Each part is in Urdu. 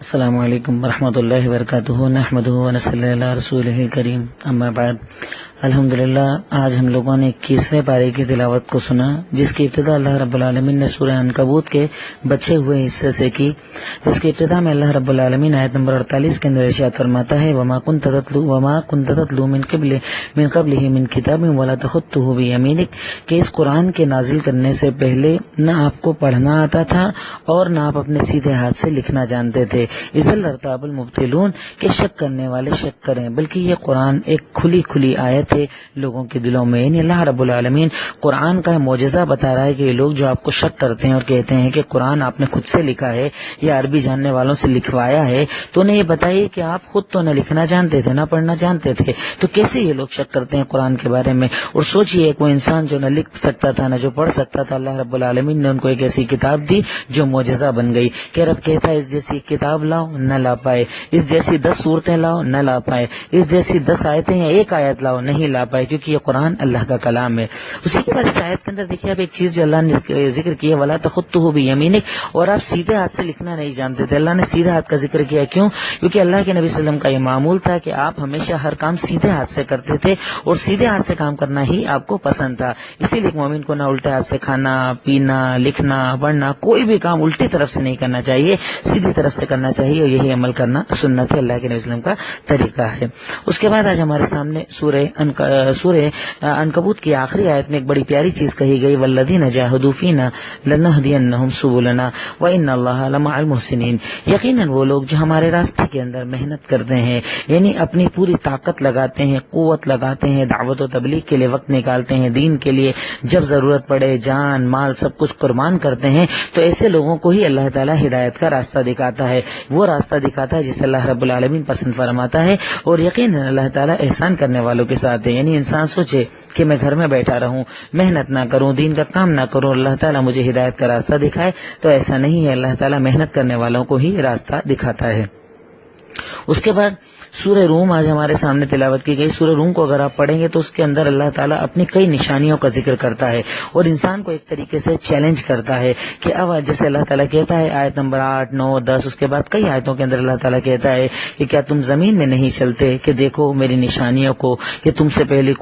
السلام علیکم ورحمۃ اللہ وبرکاتہ نحمدہ ونصلی علی رسولہ الکریم اما بعد الحمدللہ آج ہم لوگوں نے 21ویں پارے کی تلاوت کو سنا، جس کی ابتدا اللہ رب العالمین نے سورہ عنکبوت کے بچے ہوئے حصے سے کی، جس کی ابتدا میں اللہ رب العالمین آیت نمبر 48 کے اندر ارشاد فرماتا ہے وما كنت تتلو من قبلہ من کتاب ولا تخطه بیمینک، کہ اس قرآن کے نازل کرنے سے پہلے نہ آپ کو پڑھنا آتا تھا اور نہ آپ اپنے سیدھے ہاتھ سے لکھنا جانتے تھے، اذا لارتاب المبطلون، کہ شک کرنے والے شک کریں، بلکہ یہ قرآن ایک کھلی آیت ہے لوگوں کے دلوں میں، یعنی اللہ رب العالمین قرآن کا معجزہ بتا رہا ہے کہ یہ لوگ جو آپ کو شک کرتے ہیں اور کہتے ہیں کہ قرآن آپ نے خود سے لکھا ہے یا عربی جاننے والوں سے لکھوایا ہے، تو انہیں یہ بتائیے کہ آپ خود تو نہ لکھنا جانتے تھے نہ پڑھنا جانتے تھے، تو کیسے یہ لوگ شک کرتے ہیں قرآن کے بارے میں؟ اور سوچئے کوئی انسان جو نہ لکھ سکتا تھا نہ جو پڑھ سکتا تھا، اللہ رب العالمین نے ان کو ایک ایسی کتاب دی جو معجزہ بن گئی، کہ رب کہتا ہے اس جیسی کتاب لاؤ نہ لا پائے، اس جیسی 10 صورتیں لاؤ نہ لا پائے، اس جیسی 10 آیتیں یا ایک آیت لاؤ نہیں لا پائے، کیونکہ یہ قرآن اللہ کا کلام ہے۔ اسی کے بعد اس آیت کے اندر دیکھیے اب ایک چیز جو اللہ نے ذکر کیا ولا تخطه بیمینک، اور آپ سیدھے ہاتھ سے لکھنا نہیں جانتے تھے، اللہ نے سیدھے ہاتھ کا ذکر کیا، کیوں؟ کیونکہ اللہ کے نبی صلی اللہ علیہ وسلم کا یہ معمول تھا کہ آپ ہمیشہ ہر کام سیدھے ہاتھ سے کرتے تھے اور سیدھے ہاتھ سے کام کرنا ہی آپ کو پسند تھا، اسی لیے مومن کو نہ الٹے ہاتھ سے کھانا پینا لکھنا پڑھنا کوئی بھی کام الٹی طرف سے نہیں کرنا چاہیے، سیدھی طرف سے کرنا چاہیے، اور یہی عمل کرنا سنت ہے، اللہ کے نبی صلی اللہ علیہ وسلم کا طریقہ ہے۔ اس کے بعد آج ہمارے سامنے سورہ عنکبوت کی آخری آیت میں ایک بڑی پیاری چیز کہی گئی والذین جاہدوا فینا لنہدینہم سبلنا وان اللہ لمع المحسنین، یقیناً وہ لوگ جو ہمارے راستے کے اندر محنت کرتے ہیں، یعنی اپنی پوری طاقت لگاتے ہیں، قوت لگاتے ہیں، دعوت و تبلیغ کے لیے وقت نکالتے ہیں، دین کے لیے جب ضرورت پڑے جان مال سب کچھ قربان کرتے ہیں، تو ایسے لوگوں کو ہی اللہ تعالیٰ ہدایت کا راستہ دکھاتا ہے، وہ راستہ دکھاتا ہے جسے اللہ رب العالمین پسند فرماتا ہے، اور یقیناً اللہ تعالیٰ احسان کرنے والوں کے ساتھ ہے۔ یعنی انسان سوچے کہ میں گھر میں بیٹھا رہوں، محنت نہ کروں، دین کا کام نہ کروں، اللہ تعالیٰ مجھے ہدایت کا راستہ دکھائے، تو ایسا نہیں ہے، اللہ تعالیٰ محنت کرنے والوں کو ہی راستہ دکھاتا ہے۔ اس کے بعد سورہ روم آج ہمارے سامنے تلاوت کی گئی۔ سورہ روم کو اگر آپ پڑھیں گے تو اس کے اندر اللہ تعالیٰ اپنی کئی نشانیوں کا ذکر کرتا ہے اور انسان کو ایک طریقے سے چیلنج کرتا ہے کہ اب جیسے اللہ تعالیٰ کہتا ہے آیت نمبر 8 9 10، اس کے بعد کئی آیتوں کے اندر اللہ تعالیٰ کہتا ہے کہ کیا تم زمین میں نہیں چلتے کہ دیکھو میری نشانیوں کو، کہ تم سے پہلی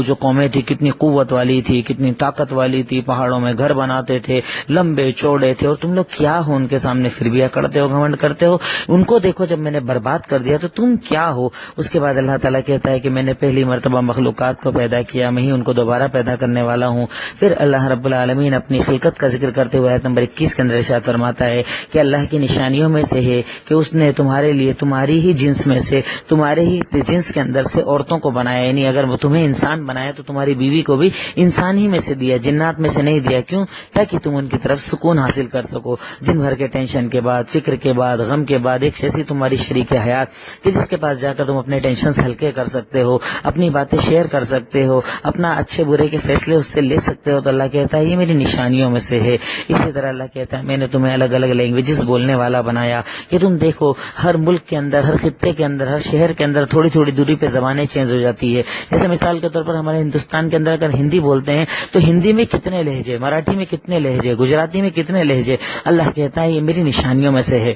جو قومیں تھی کتنی قوت والی تھی، کتنی طاقت والی تھی، پہاڑوں میں گھر بناتے تھے، لمبے چوڑے تھے، اور تم لوگ کیا ہو ان کے سامنے، پھر بھی کرتے ہو گھمنڈ کرتے ہو، ان کو دیکھو جب میں نے برباد کر دیا تو تم کیا ہو۔ اس کے بعد اللہ تعالیٰ کہتا ہے کہ میں نے پہلی مرتبہ مخلوقات کو پیدا کیا، میں ہی ان کو دوبارہ پیدا کرنے والا ہوں۔ پھر اللہ رب العالمین اپنی خلقت کا ذکر کرتے ہوئے آیت نمبر 21 کے اندر ارشاد فرماتا ہے کہ اللہ کی نشانیوں میں سے ہے کہ اس نے تمہارے لیے تمہاری ہی جنس میں سے، تمہارے ہی جنس کے اندر سے عورتوں کو بنایا، یعنی اگر وہ تمہیں انسان بنایا تو تمہاری بیوی کو بھی انسان ہی میں سے دیا، جنات میں سے نہیں دیا، کیوں؟ تاکہ تم ان کی طرف سکون حاصل کر سکو، دن بھر کے ٹینشن کے بعد، فکر کے بعد، غم کے بعد ایک ایسی تمہاری شریک حیات کہ جس کے پاس جا کر تم اپنے ٹینشنز ہلکے کر سکتے ہو، اپنی باتیں شیئر کر سکتے ہو، اپنا اچھے برے کے فیصلے اس سے لے سکتے ہو، تو اللہ کہتا ہے یہ میری نشانیوں میں سے ہے۔ اسی طرح اللہ کہتا ہے میں نے تمہیں الگ الگ لینگویجز بولنے والا بنایا کہ تم دیکھو ہر ملک کے اندر، ہر خطے کے اندر، ہر شہر کے اندر تھوڑی تھوڑی دوری پہ زبانیں چینج ہو جاتی ہے۔ جیسے مثال کے طور پر ہمارے ہندوستان کے اندر اگر ہندی بولتے ہیں تو ہندی میں کتنے لہجے، مراٹھی میں کتنے لہجے، گجراتی میں کتنے لہجے، اللہ کہتا ہے یہ میری نشانیوں میں سے ہے۔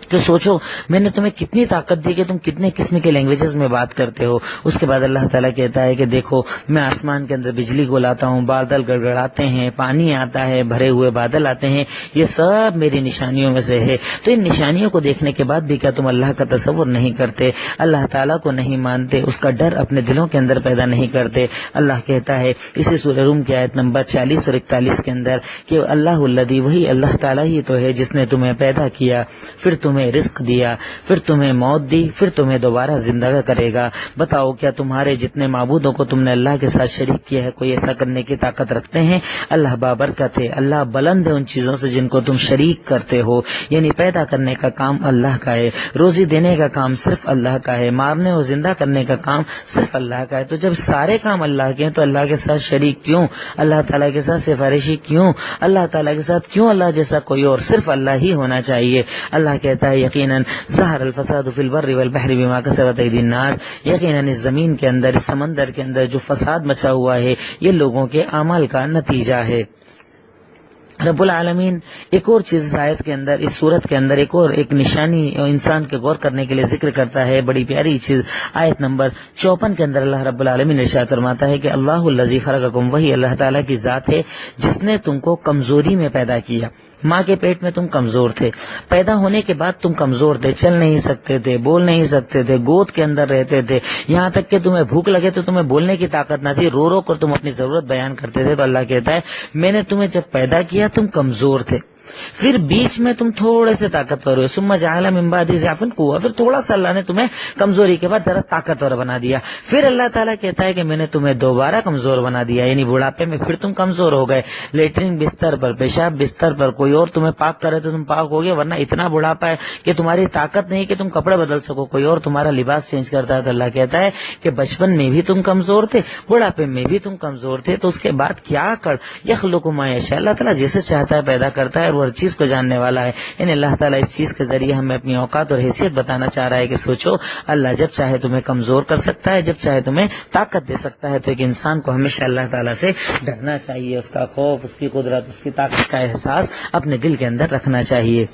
تو سوچو میں نے تمہیں کتنی طاقت دی کہ تم کتنے قسم کے لینگویجز میں بات کرتے ہو۔ اس کے بعد اللہ تعالیٰ کہتا ہے کہ دیکھو میں آسمان کے اندر بجلی کو لاتا ہوں، بادل گڑگڑاتے ہیں، پانی آتا ہے، بھرے ہوئے بادل آتے ہیں، یہ سب میری نشانیوں میں سے ہے۔ تو ان نشانیوں کو دیکھنے کے بعد بھی کیا تم اللہ کا تصور نہیں کرتے، اللہ تعالیٰ کو نہیں مانتے، اس کا ڈر اپنے دلوں کے اندر پیدا نہیں کرتے؟ اللہ کہتا ہے اسی سورہ روم کی آیت نمبر 40 اور 41 کے اندر کہ اللہ الذی، وہی اللہ تعالیٰ ہی تو ہے جس نے تمہیں پیدا کیا، پھر تمہیں رزق دیا، پھر تمہیں موت دی، پھر تمہیں دوبارہ زندہ کرے گا۔ بتاؤ کیا تمہارے جتنے معبودوں کو تم نے اللہ کے ساتھ شریک کیا ہے کوئی ایسا کرنے کی طاقت رکھتے ہیں؟ اللہ بابرکت ہے، اللہ بلند ہے ان چیزوں سے جن کو تم شریک کرتے ہو، یعنی پیدا کرنے کا کام اللہ کا ہے، روزی دینے کا کام صرف اللہ کا ہے، مارنے اور زندہ کرنے کا کام صرف اللہ کا ہے۔ تو جب سارے کام اللہ کے ہیں تو اللہ کے ساتھ شریک کیوں؟ اللہ تعالیٰ کے ساتھ سفارشی کیوں؟ اللہ تعالیٰ کے ساتھ کیوں اللہ جیسا کوئی اور؟ صرف اللہ ہی ہونا چاہیے۔ اللہ کہتا ہے یقیناً ظہر الفساد فی البر والبحر بما کسبت ایدی الناس، یقیناً اس زمین کے اندر، اس سمندر کے اندر جو فساد مچا ہوا ہے یہ لوگوں کے اعمال کا نتیجہ ہے۔ رب العالمین ایک اور چیز آیت کے اندر، اس صورت کے اندر ایک نشانی انسان کے غور کرنے کے لیے ذکر کرتا ہے، بڑی پیاری چیز۔ آیت نمبر 54 کے اندر اللہ رب العالمین ارشاد فرماتا ہے کہ اللہ الذی خلقکم، وہی اللہ تعالیٰ کی ذات ہے جس نے تم کو کمزوری میں پیدا کیا۔ ماں کے پیٹ میں تم کمزور تھے، پیدا ہونے کے بعد تم کمزور تھے، چل نہیں سکتے تھے، بول نہیں سکتے تھے، گود کے اندر رہتے تھے، یہاں تک کہ تمہیں بھوک لگے تو تمہیں بولنے کی طاقت نہ تھی، رو رو کر تم اپنی ضرورت بیان کرتے تھے۔ تو اللہ کہتا ہے میں نے تمہیں جب پیدا کیا تم کمزور تھے، پھر بیچ میں تم تھوڑے سے طاقتور ہوئے، ثم جعل من بعد ضعف قوة، پھر تھوڑا سا اللہ نے تمہیں کمزوری کے بعد ذرا طاقتور بنا دیا، پھر اللہ تعالیٰ کہتا ہے کہ میں نے تمہیں دوبارہ کمزور بنا دیا، یعنی بڑھاپے میں پھر تم کمزور ہو گئے، لیٹرین بستر پر، پیشاب بستر پر، کوئی اور تمہیں پاک کرے تو تم پاک ہو گئے، ورنہ اتنا بڑھاپا ہے کہ تمہاری طاقت نہیں کہ تم کپڑے بدل سکو، کوئی اور تمہارا لباس چینج کرتا ہے۔ تو اللہ کہتا ہے کہ بچپن میں بھی تم کمزور تھے، بڑھاپے میں بھی تم کمزور تھے، تو اس کے بعد کیا کر یخلق ما یشاء، اللہ تعالیٰ جسے چاہتا ہے پیدا کرتا ہے اور ہر چیز کو جاننے والا ہے۔ یعنی اللہ تعالیٰ اس چیز کے ذریعے ہمیں اپنی اوقات اور حیثیت بتانا چاہ رہا ہے کہ سوچو، اللہ جب چاہے تمہیں کمزور کر سکتا ہے، جب چاہے تمہیں طاقت دے سکتا ہے۔ تو ایک انسان کو ہمیشہ اللہ تعالیٰ سے ڈرنا چاہیے، اس کا خوف، اس کی قدرت، اس کی طاقت کا احساس اپنے دل کے اندر رکھنا چاہیے۔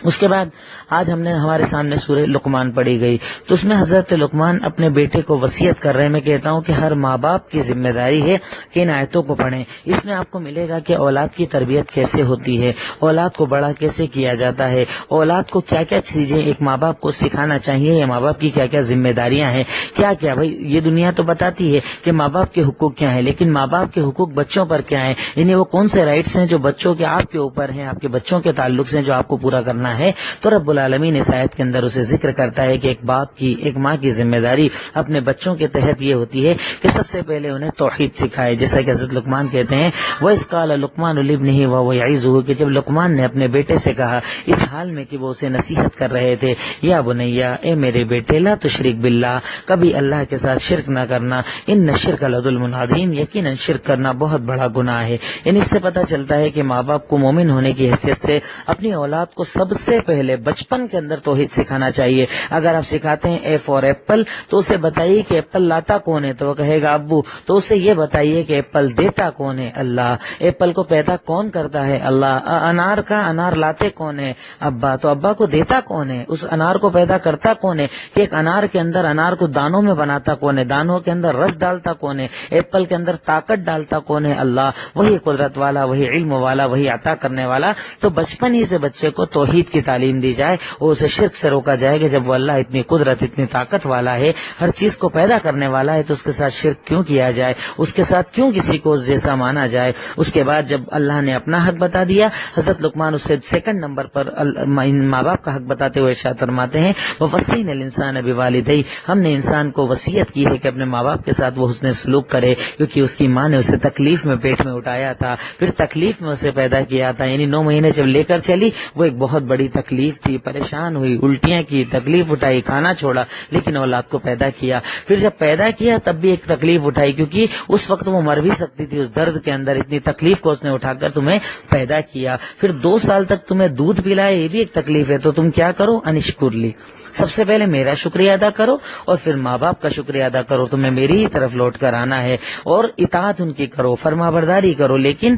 اس کے بعد آج ہمارے سامنے سورہ لقمان پڑھی گئی، تو اس میں حضرت لقمان اپنے بیٹے کو وصیت کر رہے ہیں۔ میں کہتا ہوں کہ ہر ماں باپ کی ذمہ داری ہے کہ ان آیتوں کو پڑھیں، اس میں آپ کو ملے گا کہ اولاد کی تربیت کیسے ہوتی ہے، اولاد کو بڑا کیسے کیا جاتا ہے، اولاد کو کیا کیا چیزیں ایک ماں باپ کو سکھانا چاہیے، یا ماں باپ کی کیا کیا ذمہ داریاں ہیں، کیا کیا۔ بھائی یہ دنیا تو بتاتی ہے کہ ماں باپ کے حقوق کیا ہیں، لیکن ماں باپ کے حقوق بچوں پر کیا ہیں، یعنی وہ کون سے رائٹس ہیں جو بچوں کے آپ کے اوپر ہیں، آپ کے بچوں کے تعلق سے جو آپ کو پورا کرنا ہے۔ تو رب العالمین اس آیت کے اندر اسے ذکر کرتا ہے کہ ایک ماں کی ذمہ داری اپنے بچوں کے تحت یہ ہوتی ہے کہ سب سے پہلے انہیں توحید سکھائے، جیسا کہ حضرت لقمان کہتے ہیں وَإِذْ قَالَ لُقْمَانُ لِابْنِهِ وَهُوَ يَعِظُهُ، کہ جب لقمان نے اپنے بیٹے سے کہا اس حال میں کہ وہ اسے نصیحت کر رہے تھے، یا بنیا، اے میرے بیٹے، لا تشرک باللہ، کبھی اللہ کے ساتھ شرک نہ کرنا، ان الشرک لظلم عظیم، یقیناً شرک کرنا بہت بڑا گناہ ہے۔ یعنی اس سے پتہ چلتا ہے کہ ماں باپ کو مومن ہونے کی حیثیت سے اپنی اولاد کو سب سے پہلے بچپن کے اندر توحید سکھانا چاہیے۔ اگر آپ سکھاتے ہیں اے فار ایپل، تو اسے بتائیے کہ ایپل لاتا کون ہے، تو وہ کہے گا ابو، تو اسے یہ بتائیے کہ ایپل دیتا کون ہے، اللہ۔ ایپل کو پیدا کون کرتا ہے، اللہ۔ انار لاتے کون ہے، ابا، تو ابا کو دیتا کون ہے، اس انار کو پیدا کرتا کون ہے، کہ ایک انار کے اندر انار کو دانوں میں بناتا کون ہے، دانوں کے اندر رس ڈالتا کون ہے، ایپل کے اندر طاقت ڈالتا کون ہے، اللہ۔ وہی قدرت والا، وہی علم والا، وہی عطا کرنے والا۔ تو بچپن ہی سے بچے کو توحید کی تعلیم دی جائے اور اسے شرک سے روکا جائے کہ جب وہ اللہ اتنی قدرت، اتنی طاقت والا ہے، ہر چیز کو پیدا کرنے والا ہے، تو اس کے ساتھ شرک کیوں کیا جائے، اس کے ساتھ کیوں کسی کو جیسا مانا جائے۔ اس کے بعد جب اللہ نے اپنا حق بتا دیا، حضرت لقمان اسے سیکنڈ نمبر پر ماں باپ کا حق بتاتے ہوئے ارشاد فرماتے ہیں وَوَصَّيْنَا الْإِنسَانَ بِوَالِدَيْهِ، ہم نے انسان کو وصیت کی ہے کہ اپنے ماں باپ کے ساتھ وہ حسن سلوک کرے، کیونکہ اس کی ماں نے اسے تکلیف میں پیٹ میں اٹھایا تھا، پھر تکلیف میں اسے پیدا کیا تھا، یعنی 9 مہینے جب لے کر چلی، وہ ایک بہت بڑی تکلیف تھی، پریشان ہوئی، الٹیاں کی، تکلیف اٹھائی، کھانا چھوڑا، لیکن اولاد کو پیدا کیا۔ پھر جب پیدا کیا تب بھی ایک تکلیف اٹھائی، کیونکہ اس وقت وہ مر بھی سکتی تھی، اس درد کے اندر اتنی تکلیف کو اس نے اٹھا کر تمہیں پیدا کیا۔ پھر 2 سال تک تمہیں دودھ پلائے، یہ بھی ایک تکلیف ہے، تو تم کیا کرو، انشکر لی، سب سے پہلے میرا شکریہ ادا کرو اور پھر ماں باپ کا شکریہ ادا کرو، تمہیں میری ہی طرف لوٹ کر آنا ہے، اور اطاعت ان کی کرو، فرما برداری کرو۔ لیکن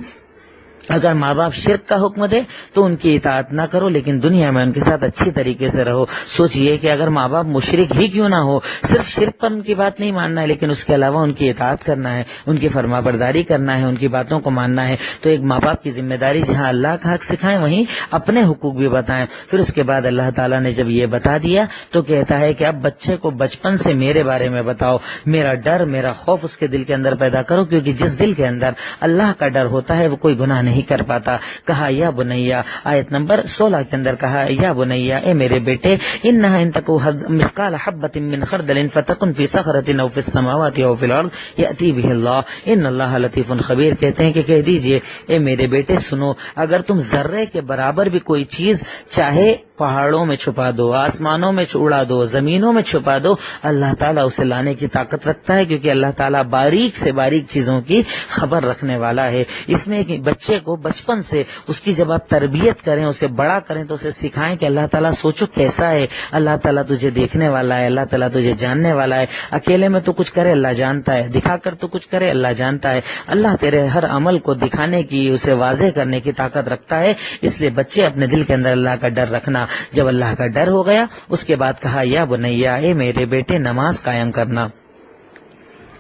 اگر ماں باپ شرک کا حکم دے تو ان کی اطاعت نہ کرو، لیکن دنیا میں ان کے ساتھ اچھی طریقے سے رہو۔ سوچئے کہ اگر ماں باپ مشرک ہی کیوں نہ ہو، صرف شرک پر ان کی بات نہیں ماننا ہے، لیکن اس کے علاوہ ان کی اطاعت کرنا ہے، ان کی فرما برداری کرنا ہے، ان کی باتوں کو ماننا ہے۔ تو ایک ماں باپ کی ذمہ داری جہاں اللہ کا حق سکھائیں وہیں اپنے حقوق بھی بتائیں۔ پھر اس کے بعد اللہ تعالیٰ نے جب یہ بتا دیا تو کہتا ہے کہ اب بچے کو بچپن سے میرے بارے میں بتاؤ، میرا ڈر، میرا خوف اس کے دل کے اندر پیدا کرو، کیونکہ جس دل کے اندر اللہ کا ڈر ہوتا ہے وہ کوئی گناہ نہیں کر پاتا۔ کہا یا بنیا، آیت نمبر 16 کے اندر کہا یا بنیا، اے میرے بیٹے، انہا ان تکو مثقال حبۃ من خردل فتکن فی صخرۃ او فی السماوات او فی الارض یأتی بہ اللہ ان اللہ لطیف خبیر۔ کہتے ہیں کہ کہہ دیجئے اے میرے بیٹے سنو، اگر تم ذرے کے برابر بھی کوئی چیز چاہے پہاڑوں میں چھپا دو، آسمانوں میں اڑا دو، زمینوں میں چھپا دو، اللہ تعالیٰ اسے لانے کی طاقت رکھتا ہے، کیونکہ اللہ تعالیٰ باریک سے باریک چیزوں کی خبر رکھنے والا ہے۔ اس میں کہ بچے کو بچپن سے اس کی جب آپ تربیت کریں، اسے بڑا کریں، تو اسے سکھائیں کہ اللہ تعالیٰ سوچو کیسا ہے، اللہ تعالیٰ تجھے دیکھنے والا ہے، اللہ تعالیٰ تجھے جاننے والا ہے، اکیلے میں تو کچھ کرے اللہ جانتا ہے، دکھا کر تو کچھ کرے اللہ جانتا ہے، اللہ تیرے ہر عمل کو دکھانے کی، اسے واضح کرنے کی طاقت رکھتا ہے۔ اس لیے بچے اپنے دل کے اندر اللہ کا ڈر رکھنا۔ جب اللہ کا ڈر ہو گیا، اس کے بعد کہا یا بنیا، اے میرے بیٹے نماز قائم کرنا،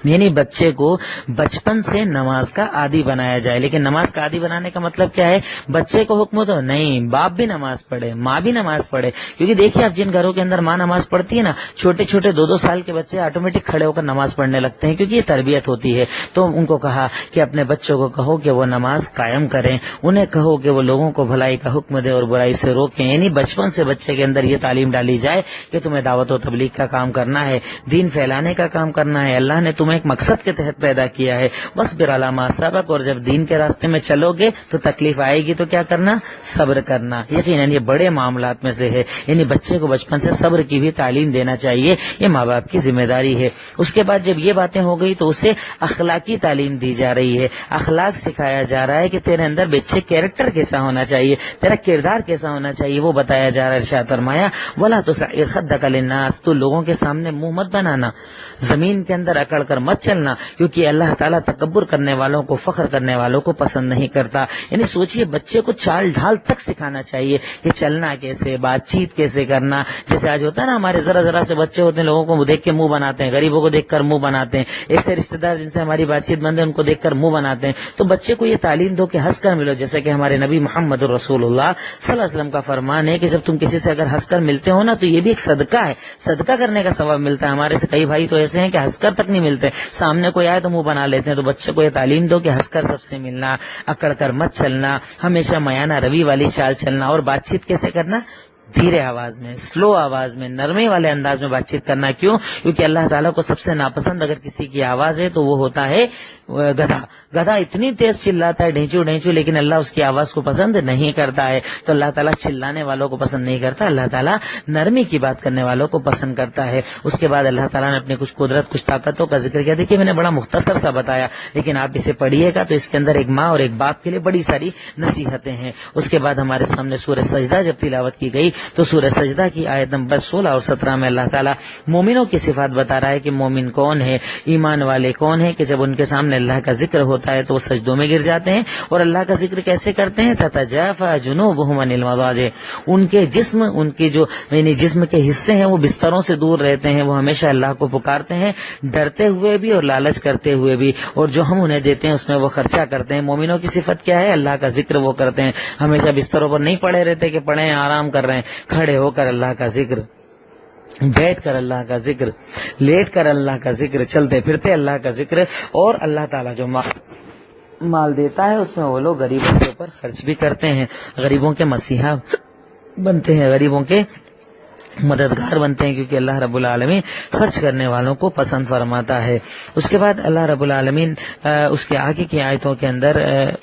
یعنی بچے کو بچپن سے نماز کا عادی بنایا جائے۔ لیکن نماز کا عادی بنانے کا مطلب کیا ہے؟ بچے کو حکم تو نہیں، باپ بھی نماز پڑھے، ماں بھی نماز پڑھے، کیونکہ دیکھیے آپ جن گھروں کے اندر ماں نماز پڑھتی ہے نا، چھوٹے چھوٹے 2-2 سال کے بچے آٹومیٹک کھڑے ہو کر نماز پڑھنے لگتے ہیں، کیونکہ یہ تربیت ہوتی ہے۔ تو ان کو کہا کہ اپنے بچوں کو کہو کہ وہ نماز قائم کریں، انہیں کہو کہ وہ لوگوں کو بھلائی کا حکم دے اور برائی سے روکیں، یعنی بچپن سے بچے کے اندر یہ تعلیم ڈالی جائے کہ تمہیں دعوت و تبلیغ کا کام کرنا ہے، دین پھیلانے کا کام کرنا ہے، اللہ نے تمہیں ایک مقصد کے تحت پیدا کیا ہے، وَاصْبِرْ عَلَىٰ مَا أَصَابَكَ، اور جب دین کے راستے میں چلو گے تو تکلیف آئے گی تو کیا کرنا؟ صبر کرنا۔ یقیناً یہ بڑے معاملات میں سے ہے، یعنی بچے کو بچپن سے صبر کی بھی تعلیم دینا چاہیے، یہ ماں باپ کی ذمہ داری ہے۔ اس کے بعد جب یہ باتیں ہو گئی تو اسے اخلاقی تعلیم دی جا رہی ہے، اخلاق سکھایا جا رہا ہے کہ تیرے اندر بچے کیریکٹر کیسا ہونا چاہیے، تیرا کردار کیسا ہونا چاہیے، وہ بتایا جا رہا ہے۔ ارشاد فرمایا وَلَا تُصَعِّرْ خَدَّكَ لِلنَّاسِ، تو لوگوں کے سامنے منہ مت بنانا، زمین کے اندر اکڑ کر مت چلنا، کیونکہ اللہ تعالیٰ تکبر کرنے والوں کو، فخر کرنے والوں کو پسند نہیں کرتا۔ یعنی سوچئے بچے کو چال ڈھال تک سکھانا چاہیے کہ چلنا کیسے، بات چیت کیسے کرنا۔ جیسے آج ہوتا ہے نا، ہمارے ذرا سے بچے ہوتے ہیں، لوگوں کو دیکھ کے منہ بناتے ہیں، غریبوں کو دیکھ کر منہ بناتے ہیں، ایسے رشتہ دار جن سے ہماری بات چیت بند ہے ان کو دیکھ کر منہ بناتے ہیں۔ تو بچے کو یہ تعلیم دو کہ ہنس کر ملو، جیسے کہ ہمارے نبی محمد رسول اللہ صلی اللہ علیہ وسلم کا فرمان ہے کہ جب تم کسی سے اگر ہنس کر ملتے ہو نا تو یہ بھی ایک صدقہ ہے، صدقہ کرنے کا ثواب ملتا ہے۔ ہمارے سے کئی بھائی تو ایسے ہیں کہ ہنس کر تک نہیں ملتے، سامنے کوئی آئے تو منہ بنا لیتے ہیں۔ تو بچے کو یہ تعلیم دو کہ ہنس کر سب سے ملنا، اکڑ کر مت چلنا، ہمیشہ میانہ روی والی چال چلنا، اور بات چیت کیسے کرنا؟ دھیرے آواز میں، سلو آواز میں، نرمے والے انداز میں بات چیت کرنا۔ کیوں؟ کیونکہ اللہ تعالیٰ کو سب سے ناپسند اگر کسی کی آواز ہے تو وہ ہوتا ہے گدھا۔ گدھا اتنی تیز چلاتا ہے، ڈھینچو ڈھینچو، لیکن اللہ اس کی آواز کو پسند نہیں کرتا ہے۔ تو اللہ تعالیٰ چلانے والوں کو پسند نہیں کرتا، اللہ تعالیٰ نرمی کی بات کرنے والوں کو پسند کرتا ہے۔ اس کے بعد اللہ تعالیٰ نے اپنے کچھ قدرت، کچھ طاقتوں کا ذکر کیا۔ دیکھیے میں نے بڑا مختصر سا بتایا، لیکن آپ اسے پڑھیے گا تو اس کے اندر ایک ماں اور ایک باپ کے لیے بڑی ساری نصیحتیں ہیں۔ اس کے بعد ہمارے سامنے سورہ سجدہ جب تلاوت کی گئی تو سورہ سجدہ کی آیت نمبر 16 اور 17 میں اللہ تعالیٰ مومنوں کی صفات بتا رہا ہے کہ مومن کون ہے، ایمان والے کون ہیں، کہ جب ان کے سامنے اللہ کا ذکر ہوتا ہے تو وہ سجدوں میں گر جاتے ہیں۔ اور اللہ کا ذکر کیسے کرتے ہیں؟ تتجافى جنوبهم عن المضاجع، ان کے جسم، ان کے جو یعنی جسم کے حصے ہیں وہ بستروں سے دور رہتے ہیں، وہ ہمیشہ اللہ کو پکارتے ہیں، ڈرتے ہوئے بھی اور لالچ کرتے ہوئے بھی، اور جو ہم انہیں دیتے ہیں اس میں وہ خرچہ کرتے ہیں۔ مومنوں کی صفت کیا ہے؟ اللہ کا ذکر وہ کرتے ہیں، ہمیشہ بستروں پر نہیں پڑے رہتے کہ پڑے ہیں آرام کر رہے ہیں، کھڑے ہو کر اللہ کا ذکر، بیٹھ کر اللہ کا ذکر، لیٹ کر اللہ کا ذکر، چلتے پھرتے اللہ کا ذکر۔ اور اللہ تعالیٰ جو مال دیتا ہے اس میں وہ لوگ غریبوں کے اوپر خرچ بھی کرتے ہیں، غریبوں کے مسیحا بنتے ہیں، غریبوں کے مددگار بنتے ہیں، کیونکہ اللہ رب العالمین خرچ کرنے والوں کو پسند فرماتا ہے۔ اس کے بعد اللہ رب العالمین اس کے آگے کی آیتوں کے اندر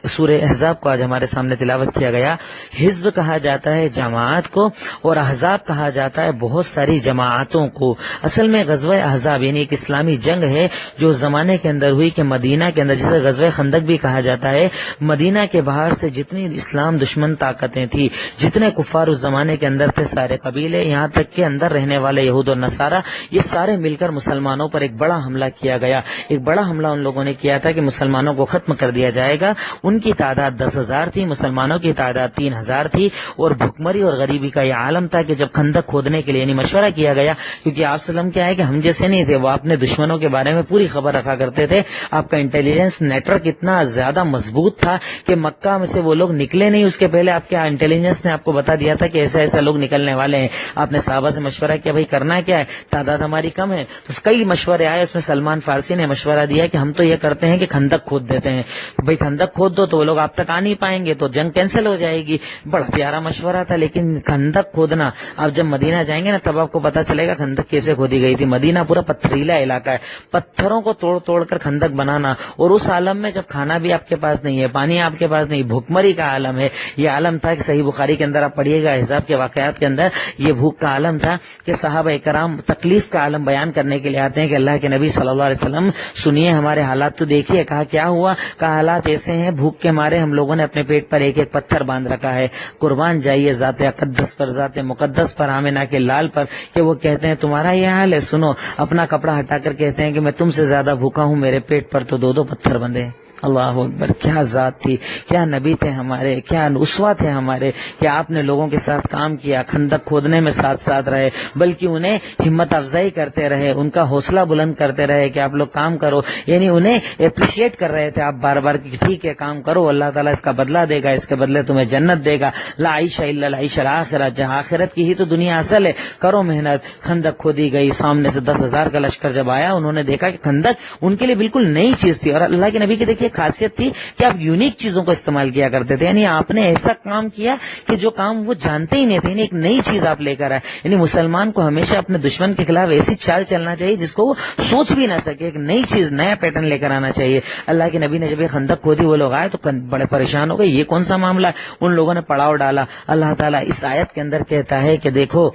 سورہ احزاب کو آج ہمارے سامنے تلاوت کیا گیا۔ حزب کہا جاتا ہے جماعت کو، اور احزاب کہا جاتا ہے بہت ساری جماعتوں کو۔ اصل میں غزوہ احزاب یعنی ایک اسلامی جنگ ہے جو زمانے کے اندر ہوئی، کہ مدینہ کے اندر، جسے غزوہ خندق بھی کہا جاتا ہے، مدینہ کے باہر سے جتنی اسلام دشمن طاقتیں تھی، جتنے کفار اس زمانے کے اندر تھے، سارے قبیلے، یہاں تک کے اندر رہنے والے یہود و نصارہ، یہ سارے مل کر مسلمانوں پر ایک بڑا حملہ کیا گیا۔ ایک بڑا حملہ ان لوگوں نے کیا تھا کہ مسلمانوں کو ختم کر دیا جائے گا۔ ان کی تعداد 10,000 تھی، مسلمانوں کی تعداد 3,000 تھی، اور بھوکمری اور غریبی کا یہ عالم تھا کہ جب خندق کھودنے کے لیے یعنی مشورہ کیا گیا، کیونکہ آپ وسلم کیا ہے کہ ہم جیسے نہیں تھے، وہ اپنے دشمنوں کے بارے میں پوری خبر رکھا کرتے تھے۔ آپ کا انٹیلیجنس نیٹ ورک اتنا زیادہ مضبوط تھا کہ مکہ میں سے وہ لوگ نکلے نہیں، اس کے پہلے آپ کے انٹیلیجنس نے آپ کو بتا دیا تھا کہ ایسا ایسا لوگ نکلنے والے ہیں۔ آپ نے صحابہ سے مشورہ کیا بھائی کرنا کیا ہے, تعداد ہماری کم ہے. تو کئی مشورے آئے, اس میں سلمان فارسی نے مشورہ دیا کہ ہم تو یہ کرتے ہیں کہ خندق کھود دیتے ہیں, بھائی خندق کھود دو تو وہ لوگ آپ تک آ نہیں پائیں گے, تو جنگ کینسل ہو جائے گی. بڑا پیارا مشورہ تھا, لیکن خندق کھودنا, آپ جب مدینہ جائیں گے نا تب آپ کو پتا چلے گا خندق کیسے کھودی گئی تھی. مدینہ پورا پتھریلا علاقہ ہے, پتھروں کو توڑ توڑ کر خندق بنانا, اور اس عالم میں جب کھانا بھی آپ کے پاس نہیں ہے, پانی آپ کے پاس نہیں, بھوکمری کا عالم ہے. یہ عالم تھا کہ صحیح بخاری کے اندر آپ پڑھیے گا حساب کے واقعات کے اندر, یہ بھوک کا عالم تھا کہ صحابہ کرام تکلیف کا عالم بیان کرنے کے لیے آتے ہیں کہ اللہ کے نبی صلی اللہ علیہ وسلم سنیے ہمارے حالات تو دیکھیے. کہا کیا ہوا؟ کہا حالات ایسے ہیں, بھوک کے مارے ہم لوگوں نے اپنے پیٹ پر ایک ایک پتھر باندھ رکھا ہے. قربان جائیے ذات اقدس پر, ذات مقدس پر, آمنہ کے لال پر, کہ وہ کہتے ہیں تمہارا یہ حال ہے. سنو, اپنا کپڑا ہٹا کر کہتے ہیں کہ میں تم سے زیادہ بھوکا ہوں, میرے پیٹ پر تو 2 پتھر بندھے. اللہ اکبر, کیا ذات تھی, کیا نبی تھے ہمارے, کیا اسوہ تھے ہمارے, کہ آپ نے لوگوں کے ساتھ کام کیا, خندق کھودنے میں ساتھ ساتھ رہے, بلکہ انہیں ہمت افزائی کرتے رہے, ان کا حوصلہ بلند کرتے رہے کہ آپ لوگ کام کرو. یعنی انہیں اپریشیٹ کر رہے تھے آپ بار بار کہ ٹھیک ہے کام کرو, اللہ تعالیٰ اس کا بدلہ دے گا, اس کے بدلے تمہیں جنت دے گا. لا عیش الا العیش الاخرہ, جہاں آخرت کی ہی تو دنیا اصل ہے, کرو محنت. خندق کھودی گئی, سامنے سے 10,000 کا لشکر جب آیا, انہوں نے دیکھا کہ خندق ان کے لیے بالکل نئی چیز تھی. اور اللہ کے نبی کی دیکھیے خاصیت تھی کہ آپ یونیک چیزوں کو استعمال کیا کرتے تھے. یعنی آپ نے ایسا کام کیا کہ جو کام وہ جانتے ہی نہیں تھے, یعنی ایک نئی چیز آپ لے کر آئے. یعنی مسلمان کو ہمیشہ اپنے دشمن کے خلاف ایسی چال چلنا چاہیے جس کو وہ سوچ بھی نہ سکے, ایک نئی چیز, نیا پیٹرن لے کر آنا چاہیے. اللہ کے نبی نے جب یہ خندق کھودی, وہ لوگ آئے تو بڑے پریشان ہو گئے, یہ کون سا معاملہ ہے. ان لوگوں نے پڑاؤ ڈالا. اللہ تعالیٰ اس آیت کے اندر کہتا ہے کہ دیکھو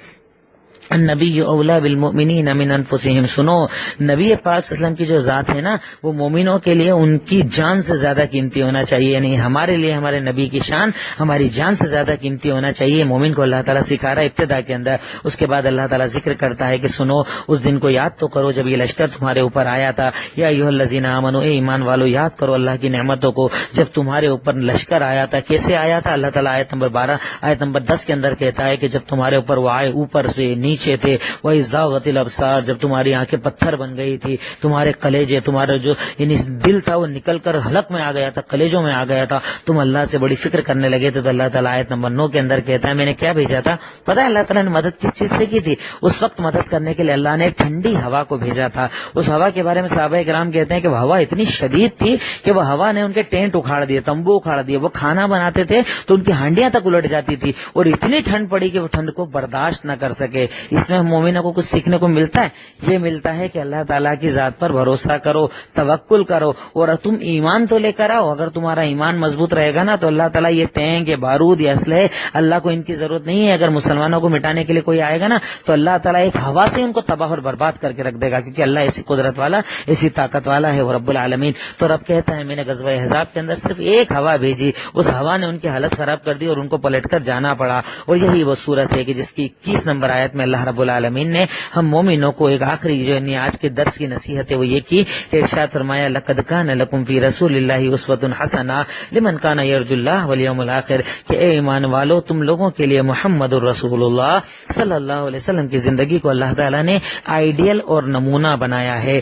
النبی اولا بالمؤمنین من انفسہم, سنو نبی پاک صلی اللہ علیہ وسلم کی جو ذات ہے نا, وہ مومنوں کے لیے ان کی جان سے زیادہ قیمتی ہونا چاہیے. یعنی ہمارے لیے ہمارے نبی کی شان ہماری جان سے زیادہ قیمتی ہونا چاہیے. مومن کو اللہ تعالیٰ سکھا رہا ہے ابتدا کے اندر. اس کے بعد اللہ تعالیٰ ذکر کرتا ہے کہ سنو اس دن کو یاد تو کرو جب یہ لشکر تمہارے اوپر آیا تھا. یا ایھا الذین آمنوا, اے ایمان والو یاد کرو اللہ کی نعمتوں کو, جب تمہارے اوپر لشکر آیا تھا. کیسے آیا تھا؟ اللہ تعالیٰ آیت نمبر 12 آیت نمبر 10 کے اندر کہتا ہے کہ جب تمہارے اوپر وہ آئے اوپر سے نیچے تھے. وہی زاغت الابصار, جب تمہاری آنکھیں پتھر بن گئی تھی, تمہارے کلیجے, تمہارا جو یعنی دل تھا وہ نکل کر حلق میں آ گیا تھا, کلیجوں میں آ گیا تھا, تم اللہ سے بڑی فکر کرنے لگے تھے. تو اللہ تعالیٰ آیت نمبر 9 کے اندر کہتا ہے میں نے کیا بھیجا تھا پتہ ہے؟ اللہ تعالیٰ نے مدد کس چیز سے کی تھی؟ اس وقت مدد کرنے کے لیے اللہ نے ٹھنڈی ہوا کو بھیجا تھا. اس ہوا کے بارے میں صحابہ کرام کہتے ہیں کہ وہ ہوا اتنی شدید تھی کہ وہ ہوا نے ان کے ٹینٹ اکھاڑ دیے, تمبو اکھاڑ دیے. وہ کھانا بناتے تھے تو ان کی ہانڈیاں تک الٹ جاتی تھی, اور اتنی ٹھنڈ پڑی کہ وہ ٹھنڈ کو برداشت نہ کر سکے. اس میں مومنوں کو کچھ سیکھنے کو ملتا ہے, یہ ملتا ہے کہ اللہ تعالیٰ کی ذات پر بھروسہ کرو, توکل کرو, اور تم ایمان تو لے کر آؤ. اگر تمہارا ایمان مضبوط رہے گا نا تو اللہ تعالیٰ یہ ٹینک, یہ بارود, یہ اسلحے, اللہ کو ان کی ضرورت نہیں ہے. اگر مسلمانوں کو مٹانے کے لیے کوئی آئے گا نا تو اللہ تعالیٰ ایک ہوا سے ان کو تباہ اور برباد کر کے رکھ دے گا, کیونکہ اللہ ایسی قدرت والا, ایسی طاقت والا ہے, وہ رب العالمین. تو رب کہتا ہے میں نے غزوہ احزاب کے اندر صرف ایک ہوا بھیجی, اس ہوا نے ان کی حالت خراب کر دی اور ان کو پلٹ کر جانا پڑا. اور یہی وہ صورت ہے کہ جس کی 21 نمبر آیت میں اللہ رب العالمین نے ہم مومنوں کو ایک آخری جو آج کے درس کی نصیحت ہے وہ یہ کی کہ ارشاد فرمایا لقد کان لکم فی رسول اللہ اسوۃ حسنہ لمن کان یرجو اللہ والیوم الآخر, کہ اے ایمان والو تم لوگوں کے لیے محمد الرسول اللہ صلی اللہ علیہ وسلم کی زندگی کو اللہ تعالیٰ نے آئیڈیل اور نمونہ بنایا ہے.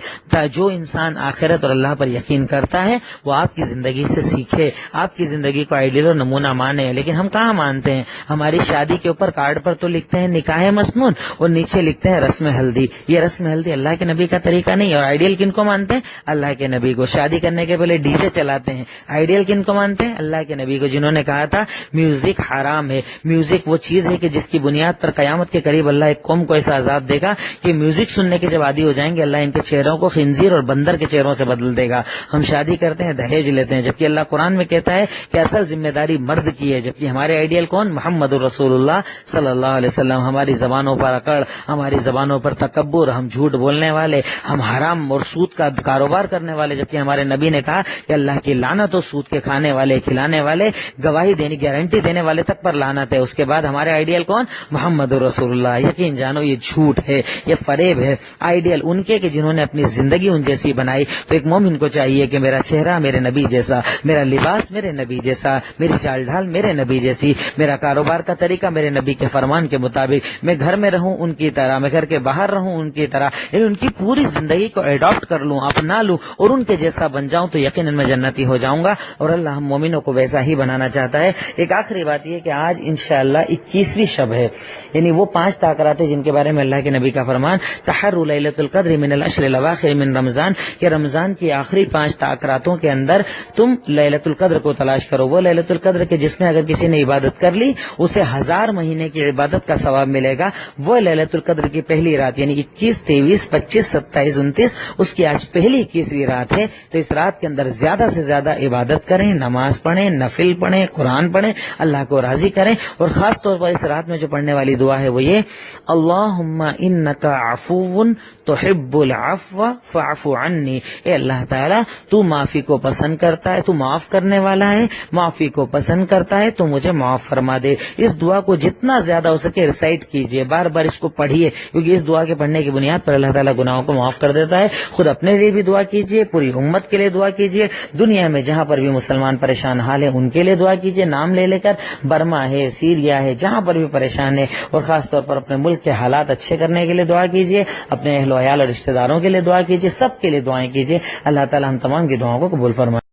جو انسان آخرت اور اللہ پر یقین کرتا ہے وہ آپ کی زندگی سے سیکھے, آپ کی زندگی کو آئیڈیل اور نمونہ مانے. لیکن ہم کہاں مانتے ہیں؟ ہماری شادی کے اوپر کارڈ پر تو لکھتے ہیں نکاح مسنون اور نیچے لکھتے ہیں رسم ہلدی. یہ رسم ہلدی اللہ کے نبی کا طریقہ نہیں. اور آئیڈیل کن کو مانتے ہیں؟ اللہ کے نبی کو. شادی کرنے کے پہلے ڈی جے چلاتے ہیں. آئیڈیل کن کو مانتے ہیں؟ اللہ کے نبی کو, جنہوں نے کہا تھا میوزک حرام ہے. میوزک وہ چیز ہے کہ جس کی بنیاد پر قیامت کے قریب اللہ ایک قوم کو ایسا عذاب دے گا کہ میوزک سننے کے جب عادی ہو جائیں گے اللہ ان کے چہروں کو خنزیر اور بندر کے چہروں سے بدل دے گا. ہم شادی کرتے ہیں, دہیج لیتے ہیں, جبکہ اللہ قرآن میں کہتا ہے کہ اصل ذمہ داری مرد کی ہے. جبکہ ہمارے آئیڈیل کون؟ محمد الرسول اللہ صلی اللہ علیہ وسلم. ہماری زبانوں پر اکڑ, ہماری زبانوں پر تکبر, ہم جھوٹ بولنے والے, ہم حرام اور سود کا کاروبار کرنے والے, جبکہ ہمارے نبی نے کہا کہ اللہ کی لعنت ہو سود کے کھانے والے, کھلانے والے, گواہی دینے گارنٹی دینے والے تک پر لعنت ہے. اس کے بعد ہمارے آئیڈیل کون؟ محمد رسول اللہ. یقین جانو یہ جھوٹ ہے, یہ فریب ہے. آئیڈیل ان کے کہ جنہوں نے اپنی زندگی ان جیسی بنائی. تو ایک مومن کو چاہیے کہ میرا چہرہ میرے نبی جیسا, میرا لباس میرے نبی جیسا, میری چال ڈھال میرے نبی جیسی, میرا کاروبار کا طریقہ میرے نبی کے فرمان کے مطابق, میں گھر میں رہوں ان کی طرح, میں گھر کے باہر رہوں ان کی طرح, یعنی ان کی پوری زندگی کو ایڈاپٹ کر لوں, اپنا لوں اور ان کے جیسا بن جاؤں تو یقیناً میں جنتی ہو جاؤں گا. اور اللہ ہم مومنوں کو ویسا ہی بنانا چاہتا ہے. ایک آخری بات یہ کہ آج انشاءاللہ 21ویں شب ہے, یعنی وہ 5 تاکرات جن کے بارے میں اللہ کے نبی کا فرمان تحروا لیلۃ القدر من العشر الاواخر من رمضان, کہ رمضان کی آخری 5 تاکراتوں کے اندر تم لیلۃ القدر کو تلاش کرو. وہ لیلۃ القدر کے جس میں اگر کسی نے عبادت کر لی اسے 1000 مہینے کی عبادت کا ثواب ملے گا. وہ لیلۃ القدر کی پہلی رات یعنی 21, 23, 25, 27, 29, اس کی آج پہلی 21ویں رات ہے. تو اس رات کے اندر زیادہ سے زیادہ عبادت کریں, نماز پڑھیں, نفل پڑھیں, قرآن پڑھیں, اللہ کو راضی کریں. اور خاص طور پر اس رات میں جو پڑھنے والی دعا ہے وہ یہ, اللہم انک عفو تحب العفو فاعف عنی, اے اللہ تعالیٰ تو معافی کو پسند کرتا ہے, تو معاف کرنے والا ہے, معافی کو پسند کرتا ہے, تو مجھے معاف فرما دے. اس دعا کو جتنا زیادہ ہو سکے ریسائٹ کیجئے, بار بار اس کو پڑھیے, کیونکہ اس دعا کے پڑھنے کی بنیاد پر اللہ تعالیٰ گناہوں کو معاف کر دیتا ہے. خود اپنے لیے بھی دعا کیجئے, پوری امت کے لیے دعا کیجئے, دنیا میں جہاں پر بھی مسلمان پریشان حال ہے ان کے لیے دعا کیجئے, نام لے لے کر, برما ہے, سیریا ہے, جہاں پر بھی پریشان ہے, اور خاص طور پر اپنے ملک کے حالات اچھے کرنے کے لیے دعا کیجئے, اپنے اہل و عیال اور رشتہ داروں کے لیے دعا کیجئے, سب کے لیے دعائیں کیجئے. اللہ تعالیٰ ہم تمام کی دعاؤں کو قبول فرمائے.